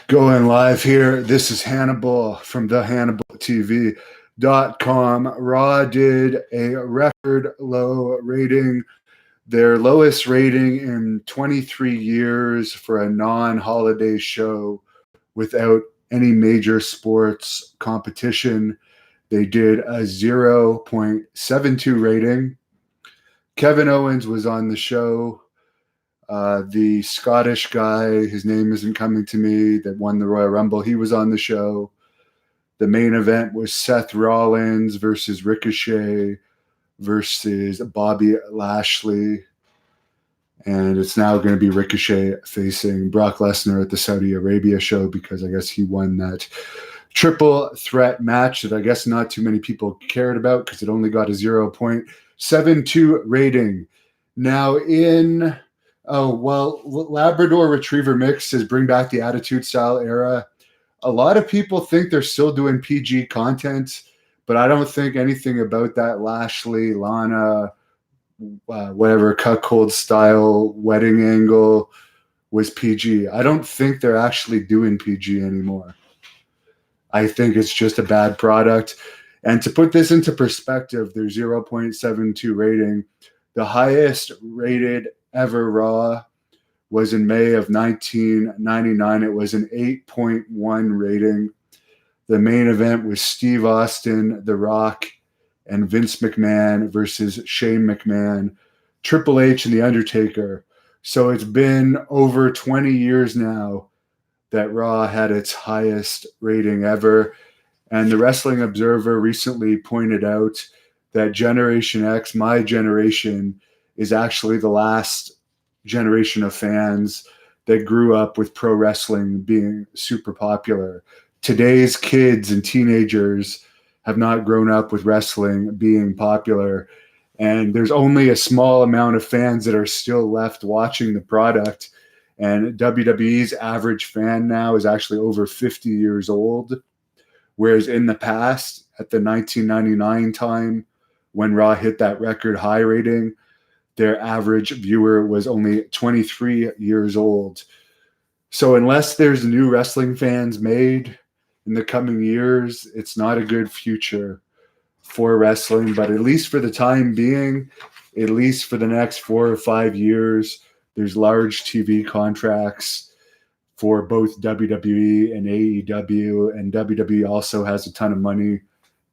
Going live here. This is Hannibal from the HannibalTV.com. Raw did a record low rating, their lowest rating in 23 years for a non-holiday show without any major sports competition. They did a 0.72 rating. Kevin Owens was on the show. The Scottish guy, his name isn't coming to me, that won the Royal Rumble, he was on the show. The main event was Seth Rollins versus Ricochet versus Bobby Lashley. And it's now going to be Ricochet facing Brock Lesnar at the Saudi Arabia show because I guess he won that triple threat match that I guess not too many people cared about because it only got a 0.72 rating. Now Labrador Retriever mixes bring back the Attitude Style era. A lot of people think they're still doing PG content, but I don't think anything about that Lashley, Lana, whatever cuckold style wedding angle was PG. I don't think they're actually doing PG anymore. I think it's just a bad product. And to put this into perspective, their 0.72 rating, the highest rated ever Raw was in May of 1999. It was an 8.1 rating. The main event was Steve Austin, The Rock, and Vince McMahon versus Shane McMahon, Triple H, and The Undertaker. So it's been over 20 years now that Raw had its highest rating ever. And the Wrestling Observer recently pointed out that Generation X, my generation, is actually the last generation of fans that grew up with pro wrestling being super popular. Today's kids and teenagers have not grown up with wrestling being popular. And there's only a small amount of fans that are still left watching the product. And WWE's average fan now is actually over 50 years old. Whereas in the past, at the 1999 time, when Raw hit that record high rating, their average viewer was only 23 years old. So unless there's new wrestling fans made in the coming years, it's not a good future for wrestling. But at least for the time being, at least for the next 4 or 5 years, there's large TV contracts for both WWE and AEW. And WWE also has a ton of money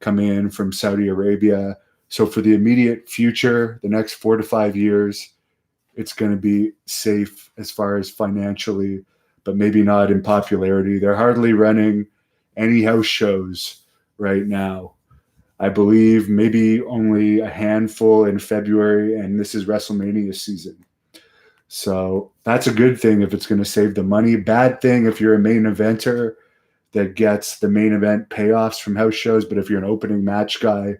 coming in from Saudi Arabia. So for the immediate future, the next 4 to 5 years, it's going to be safe as far as financially, but maybe not in popularity. They're hardly running any house shows right now. I believe maybe only a handful in February, and this is WrestleMania season. So that's a good thing if it's going to save the money. Bad thing if you're a main eventer that gets the main event payoffs from house shows, but if you're an opening match guy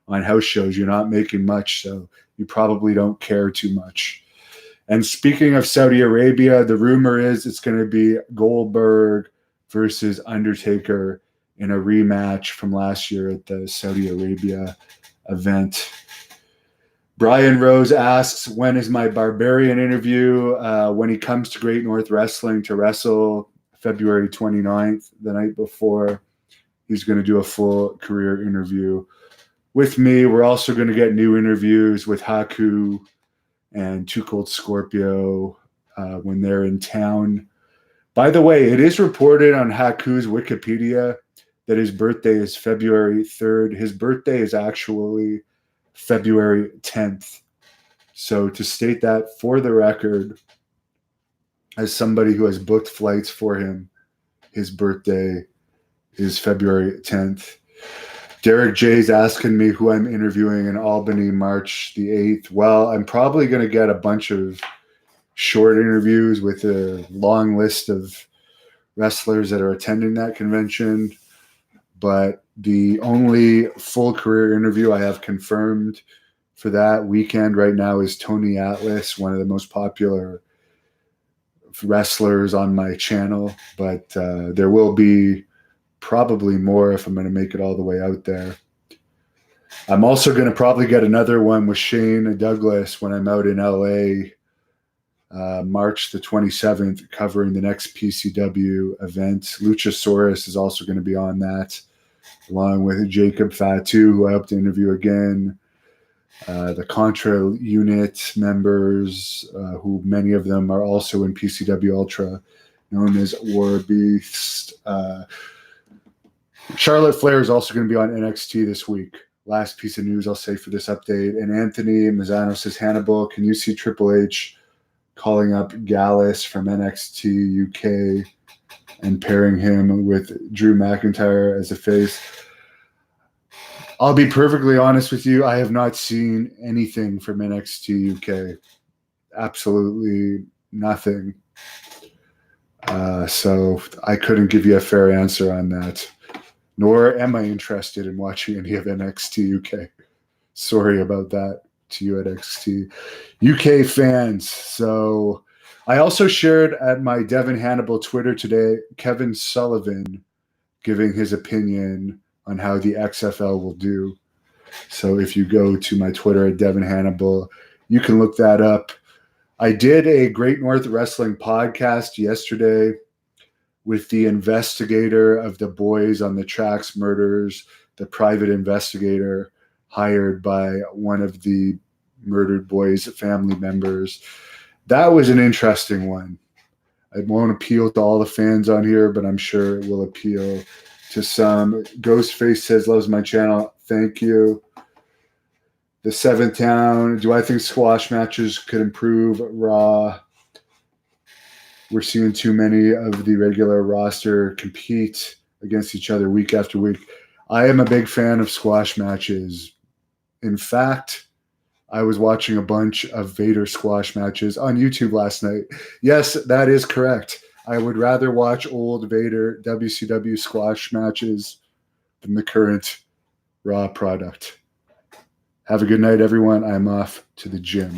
on house shows, you're not making much, so you probably don't care too much. And speaking of Saudi Arabia, the rumor is it's going to be Goldberg versus Undertaker in a rematch from last year at the Saudi Arabia event. Brian Rose asks, when is my Barbarian interview? When he comes to Great North Wrestling to wrestle February 29th, the night before, he's going to do a full career interview with me. We're also going to get new interviews with Haku and Too Cold Scorpio when they're in town. By the way, it is reported on Haku's Wikipedia that his birthday is February 3rd. His birthday is actually February 10th. So to state that for the record, as somebody who has booked flights for him, his birthday is February 10th. Derek J's asking me who I'm interviewing in Albany, March the 8th. Well, I'm probably going to get a bunch of short interviews with a long list of wrestlers that are attending that convention. But the only full career interview I have confirmed for that weekend right now is Tony Atlas, one of the most popular wrestlers on my channel. But there will be probably more if I'm going to make it all the way out there. I'm also going to probably get another one with Shane Douglas when I'm out in LA March the 27th, covering the next PCW event. Lucha Soros is also going to be on that, along with Jacob Fatu, who I hope to interview again. The Contra unit members, who many of them are also in PCW Ultra, known as War Beast. Charlotte Flair is also going to be on NXT this week. Last piece of news I'll say for this update. And Anthony Mazzano says, Hannibal, can you see Triple H calling up Gallus from NXT UK and pairing him with Drew McIntyre as a face? I'll be perfectly honest with you. I have not seen anything from NXT UK. Absolutely nothing. So I couldn't give you a fair answer on that. Nor am I interested in watching any of NXT UK. Sorry about that to you at NXT UK fans. So I also shared at my Devon Hannibal Twitter today, Kevin Sullivan giving his opinion on how the XFL will do. So if you go to my Twitter at Devon Hannibal, you can look that up. I did a Great North Wrestling podcast yesterday with the investigator of the Boys on the Tracks murders, the private investigator hired by one of the murdered boys' family members. That was an interesting one. It won't appeal to all the fans on here, but I'm sure it will appeal to some. Ghostface says, loves my channel. Thank you. The Seventh Town. Do I think squash matches could improve Raw? We're seeing too many of the regular roster compete against each other week after week. I am a big fan of squash matches. In fact, I was watching a bunch of Vader squash matches on YouTube last night. Yes, that is correct. I would rather watch old Vader WCW squash matches than the current Raw product. Have a good night, everyone. I'm off to the gym.